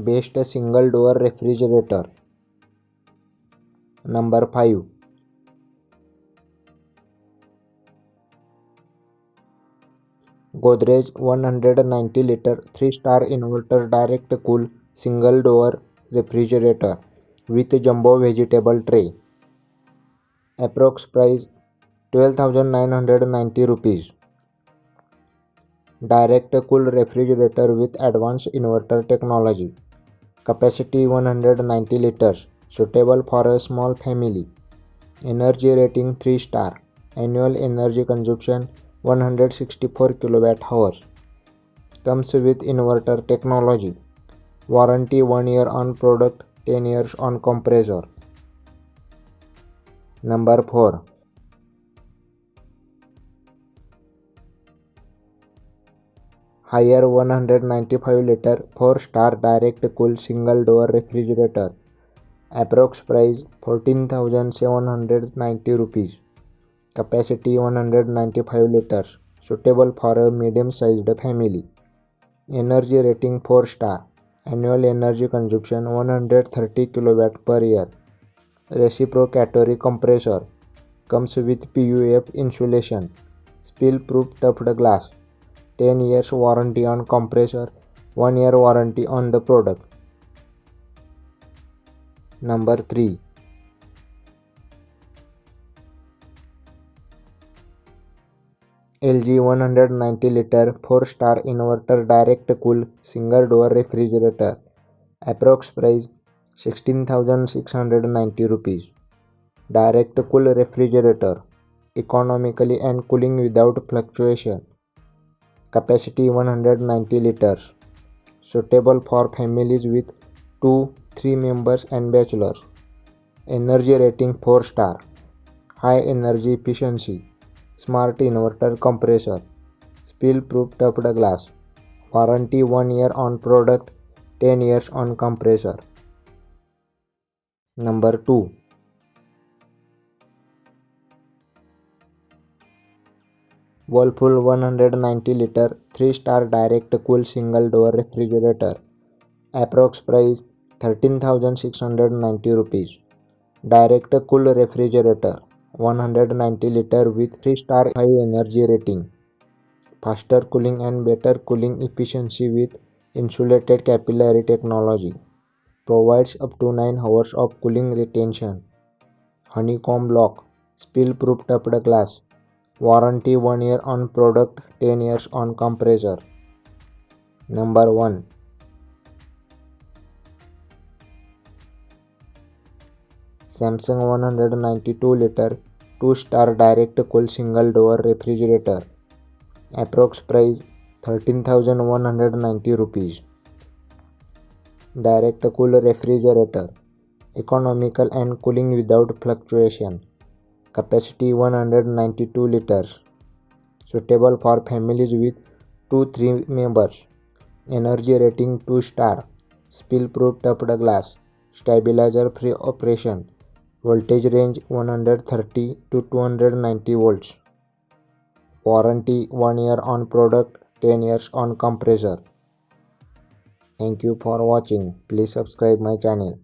Best single door refrigerator. Number 5. Godrej 190 liter 3-star inverter direct cool single door refrigerator with jumbo vegetable tray. Approx price 12,990 rupees. Direct cool refrigerator with advanced inverter technology. Capacity 190 liters. Suitable for a small family. Energy rating 3 star. Annual energy consumption 164 kWh. Comes with inverter technology. Warranty 1 year on product, 10 years on compressor. Number 4. Haier 195 liter 4-star direct cool single door refrigerator. Approx price 14,790 rupees. Capacity 195 liters. Suitable for a medium-sized family. Energy rating 4 star. Annual energy consumption 130 kW per year. Reciprocatory compressor. Comes with PUF insulation. Spill-proof tufted glass. 10 years warranty on compressor. 1 year warranty on the product. Number 3. LG 190 liter 4-star inverter direct cool single door refrigerator. Approx price 16,690 rupees. Direct cool refrigerator. Economically and cooling without fluctuation. Capacity 190 liters. Suitable for families with 2-3 members and bachelors. Energy rating 4 star. High energy efficiency. Smart inverter compressor. Spill proof tufted glass. Warranty 1 year on product, 10 years on compressor. Number 2. Whirlpool 190 liter 3-star direct cool single door refrigerator. Approx price 13,690 rupees. Direct cool refrigerator 190 liter with 3-star high energy rating. Faster cooling and better cooling efficiency with insulated capillary technology. Provides up to 9 hours of cooling retention. Honeycomb lock. Spill proof tufted glass. Warranty 1 year on product, 10 years on compressor. Number 1. Samsung 192 liter 2-star direct cool single door refrigerator. Approx price 13,190 rupees. Direct cool refrigerator. Economical and cooling without fluctuation. Capacity 192 liters. Suitable for families with 2-3 members. Energy rating 2 star. Spill proof tufted glass. Stabilizer free operation. Voltage range 130 to 290 volts. Warranty 1 year on product, 10 years on compressor. Thank you for watching. Please subscribe my channel.